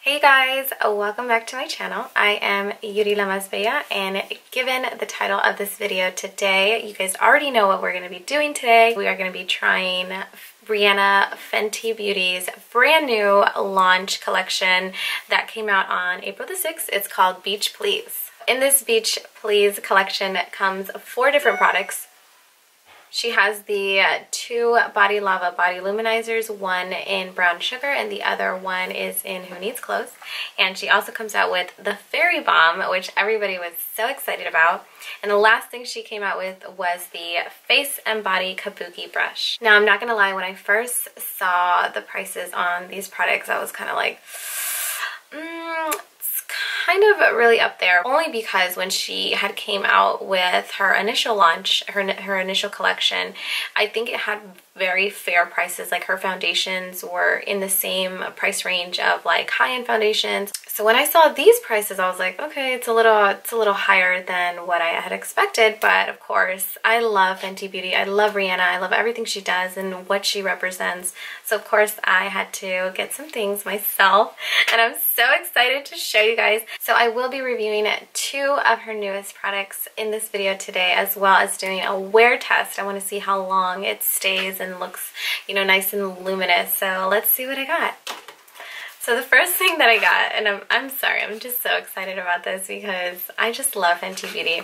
Hey guys, welcome back to my channel. I am Lamasbella, and given the title of this video today, you guys already know what we're going to be doing today. We are going to be trying Rihanna Fenty Beauty's brand new launch collection that came out on April the 6th. It's called Beach Please. In this Beach Please collection comes 4 different products. She has the 2 Body Lava Body Luminizers, one in brown sugar and the other one is in Who Needs Clothes. And she also comes out with the Fairy Bomb, which everybody was so excited about. And the last thing she came out with was the Face and Body Kabuki Brush. Now, I'm not going to lie, when I first saw the prices on these products, I was kind of like, kind of really up there, only because when she had came out with her initial launch, her initial collection, I think it had very fair prices. Like, her foundations were in the same price range of like high-end foundations. So when I saw these prices, I was like, okay, it's a little higher than what I had expected. But of course, I love Fenty Beauty. I love Rihanna. I love everything she does and what she represents. So of course, I had to get some things myself, and I'm so excited to show you guys. So I will be reviewing 2 of her newest products in this video today, as well as doing a wear test. I want to see how long it stays and looks, you know, nice and luminous. So let's see what I got. So the first thing that I got, and I'm sorry, I'm just so excited about this because I just love Fenty Beauty.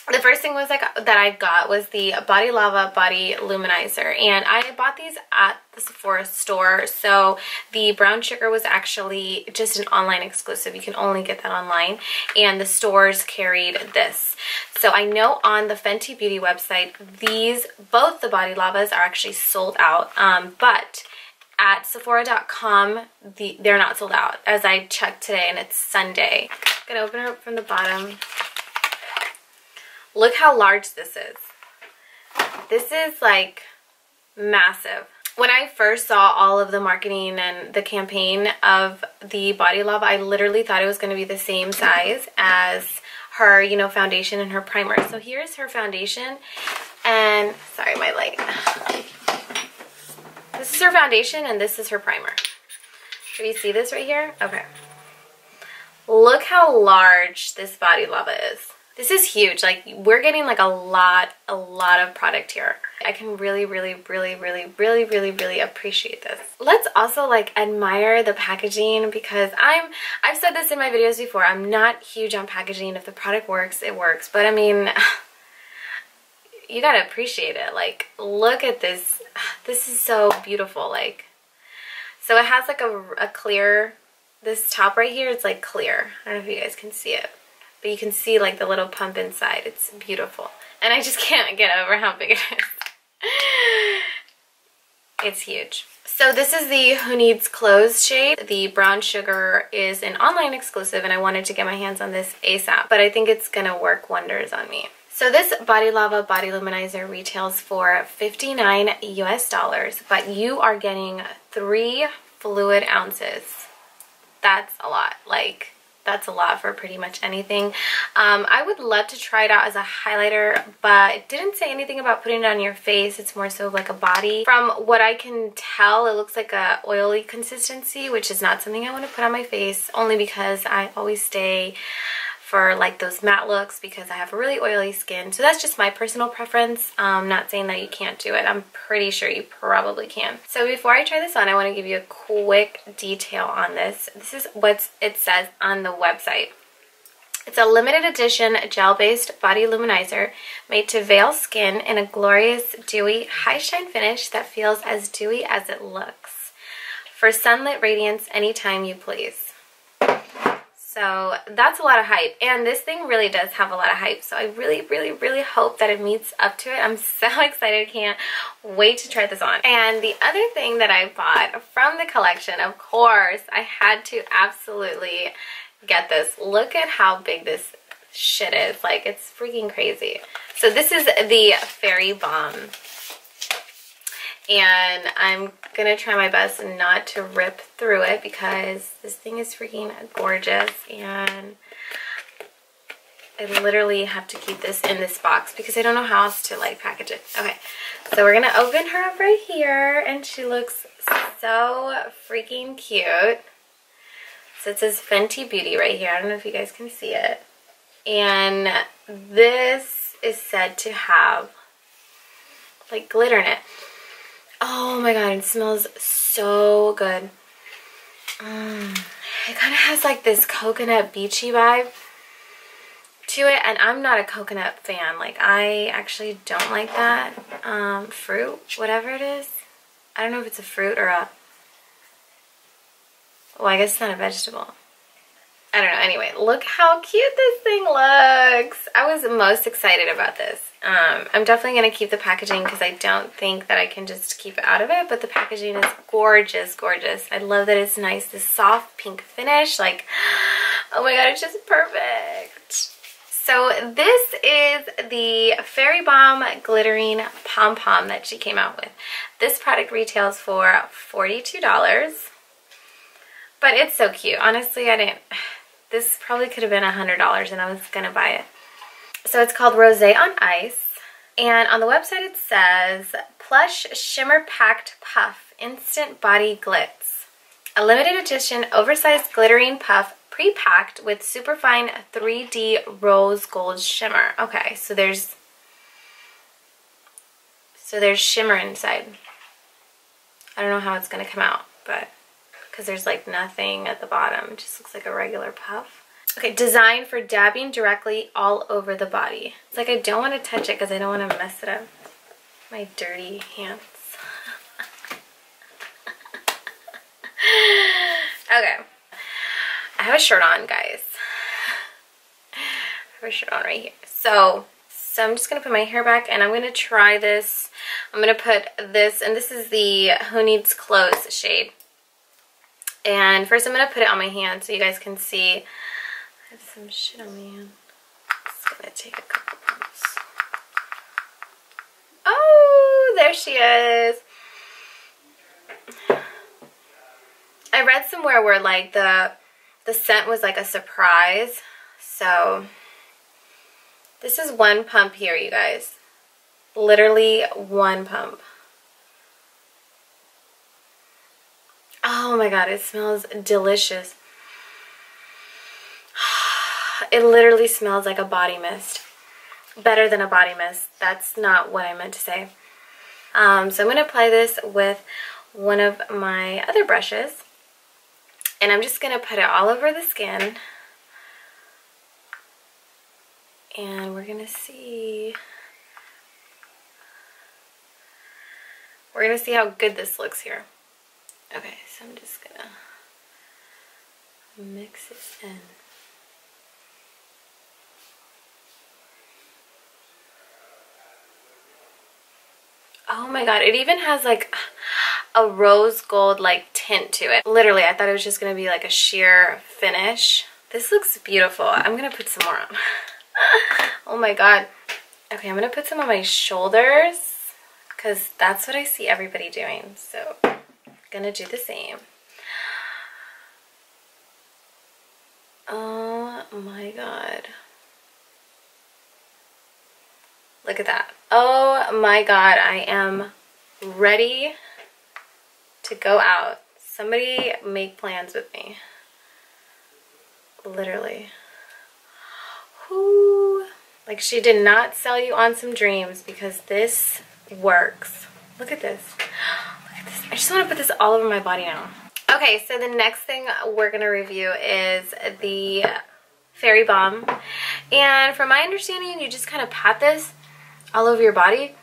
The first thing was that I got was the Body Lava Body Luminizer, and I bought these at the Sephora store. So the brown sugar was actually just an online exclusive. You can only get that online, and the stores carried this. So I know on the Fenty Beauty website, both the Body Lavas are actually sold out, but at Sephora.com, they're not sold out, as I checked today, and it's Sunday. I'm gonna open her up from the bottom. Look how large this is. This is like massive. When I first saw all of the marketing and the campaign of the Body Lava, I literally thought it was going to be the same size as her, you know, foundation and her primer. So here's her foundation, and sorry, my light. This is her foundation and this is her primer. Can you see this right here? Okay. Look how large this Body Lava is. This is huge. Like, we're getting like a lot of product here. I can really appreciate this. Let's also like admire the packaging, because I've said this in my videos before, I'm not huge on packaging. If the product works, it works. But I mean, you gotta appreciate it. Like, look at this. This is so beautiful. Like, so it has like a clear, this top right here, it's like clear. I don't know if you guys can see it, but you can see like the little pump inside. It's beautiful. And I just can't get over how big it is. It's huge. So this is the Who Needs Clothes shade. The brown sugar is an online exclusive, and I wanted to get my hands on this ASAP, but I think it's gonna work wonders on me. So this Body Lava Body Luminizer retails for $59 US, but you are getting 3 fluid ounces. That's a lot. Like, that's a lot for pretty much anything. I would love to try it out as a highlighter, but it didn't say anything about putting it on your face. It's more so like a body. From what I can tell, it looks like a oily consistency, which is not something I want to put on my face, only because I always stay for like those matte looks because I have really oily skin. So that's just my personal preference. I'm not saying that you can't do it. I'm pretty sure you probably can. So before I try this on, I want to give you a quick detail on this. This is what it says on the website. It's a limited edition gel-based body luminizer made to veil skin in a glorious, dewy, high shine finish that feels as dewy as it looks. For sunlit radiance anytime you please. So that's a lot of hype, and this thing really does have a lot of hype, so I really hope that it meets up to it. I'm so excited. Can't wait to try this on. And the other thing that I bought from the collection, of course, I had to absolutely get this. Look at how big this shit is. Like, it's freaking crazy. So this is the Fairy Bomb, and I'm gonna try my best not to rip through it because this thing is freaking gorgeous, and I literally have to keep this in this box because I don't know how else to like package it. Okay, so we're gonna open her up right here, and she looks so freaking cute. So it says Fenty Beauty right here. I don't know if you guys can see it. And this is said to have like glitter in it. Oh my god, it smells so good. It kind of has like this coconut beachy vibe to it, and I'm not a coconut fan. Like, I actually don't like that fruit, whatever it is. I don't know if it's a fruit or a, well, I guess it's not a vegetable. I don't know. Anyway, look how cute this thing looks. I was most excited about this. I'm definitely going to keep the packaging because I don't think that I can just keep it out of it, but the packaging is gorgeous, gorgeous. I love that it's nice, this soft pink finish. Like, oh my god, it's just perfect. So this is the Fairy Bomb Glittering Pom Pom that she came out with. This product retails for $42, but it's so cute. Honestly, this probably could have been $100 and I was gonna buy it. So it's called Rosé on Ice, and on the website it says, Plush Shimmer Packed Puff Instant Body Glitz. A limited edition oversized glittering puff pre-packed with superfine 3D rose gold shimmer. Okay, so there's shimmer inside. I don't know how it's gonna come out, but because there's like nothing at the bottom, it just looks like a regular puff. Okay, designed for dabbing directly all over the body. It's like I don't want to touch it because I don't want to mess it up. My dirty hands. Okay. I have a shirt on, guys. I have a shirt on right here. So I'm just going to put my hair back and I'm going to try this. I'm going to put this, and this is the Who Needs Clothes shade. And first I'm going to put it on my hand so you guys can see. I have some shit on my hand. Just going to take a couple pumps. Oh, there she is. I read somewhere where like the scent was like a surprise. So this is one pump here, you guys. Literally one pump. Oh my god, it smells delicious. It literally smells like a body mist. Better than a body mist. That's not what I meant to say. So I'm going to apply this with one of my other brushes. And I'm just going to put it all over the skin. And we're going to see... We're going to see how good this looks here. Okay, so I'm just going to mix this in. Oh my god, it even has like a rose gold like tint to it. Literally, I thought it was just going to be like a sheer finish. This looks beautiful. I'm going to put some more on. Oh my god. Okay, I'm going to put some on my shoulders because that's what I see everybody doing. So I'm going to do the same. Oh my god. Look at that. Oh my god, I am ready to go out. Somebody make plans with me. Literally. Whoo. Like, she did not sell you on some dreams because this works. Look at this. Look at this. I just want to put this all over my body now. Okay, so the next thing we're going to review is the Fairy Bomb. And from my understanding, you just kind of pat this all over your body.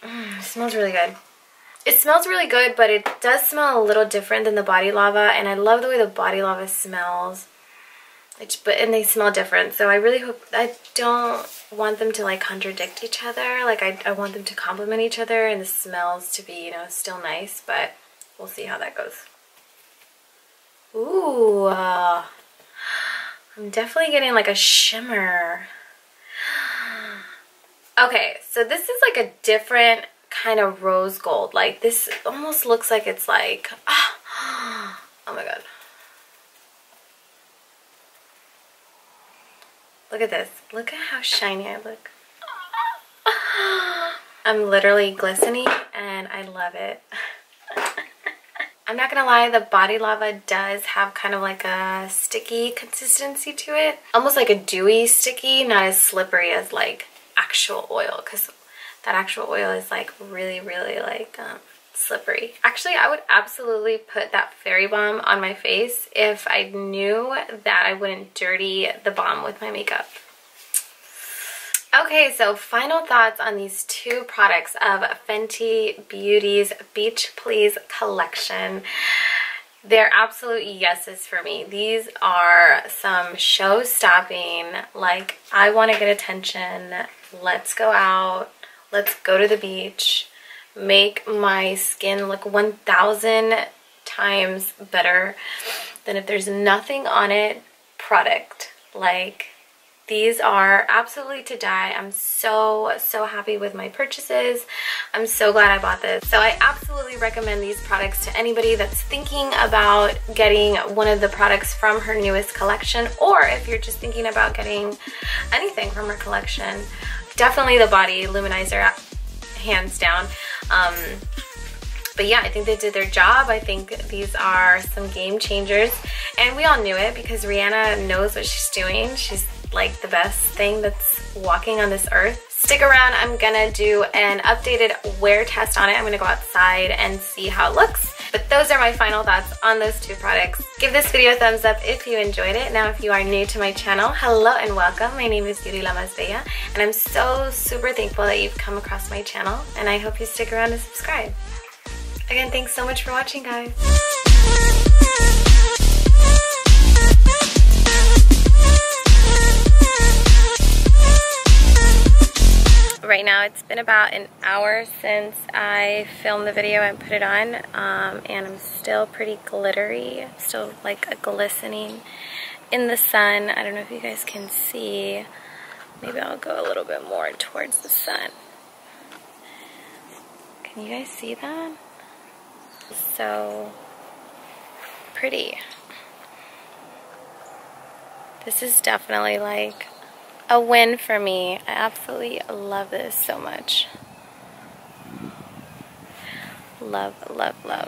It smells really good. It smells really good, but it does smell a little different than the Body Lava, and I love the way the Body Lava smells. And they smell different, so I really hope, I don't want them to like contradict each other. Like, I want them to complement each other and the smells to be, you know, still nice, but we'll see how that goes. Ooh, I'm definitely getting like a shimmer. Okay, so this is like a different kind of rose gold. Like, this almost looks like it's like, oh my god. Look at this. Look at how shiny I look. I'm literally glistening and I love it. I'm not gonna lie, the Body Lava does have kind of like a sticky consistency to it. Almost like a dewy sticky, not as slippery as like actual oil, because that actual oil is like really, really like slippery. Actually, I would absolutely put that Fairy Balm on my face if I knew that I wouldn't dirty the balm with my makeup. Okay, so final thoughts on these two products of Fenty Beauty's Beach Please collection. They're absolute yeses for me. These are some show-stopping, like, I want to get attention, let's go out, let's go to the beach, make my skin look 1,000 times better than if there's nothing on it product. Like, these are absolutely to die. I'm so happy with my purchases. I'm so glad I bought this. So I absolutely recommend these products to anybody that's thinking about getting one of the products from her newest collection, or if you're just thinking about getting anything from her collection. Definitely the Body Luminizer, hands down. But yeah, I think they did their job. I think these are some game changers, and we all knew it because Rihanna knows what she's doing. She's like the best thing that's walking on this earth. Stick around, I'm gonna do an updated wear test on it. I'm gonna go outside and see how it looks. But those are my final thoughts on those two products. Give this video a thumbs up if you enjoyed it. Now, if you are new to my channel, hello and welcome. My name is Lamasbella, and I'm so super thankful that you've come across my channel, and I hope you stick around and subscribe. Again, thanks so much for watching, guys. Right now, it's been about an hour since I filmed the video and put it on, and I'm still pretty glittery, still like a glistening in the sun. I don't know if you guys can see. Maybe I'll go a little bit more towards the sun. Can you guys see that? So pretty. This is definitely like a win for me. I absolutely love this so much. Love, love, love.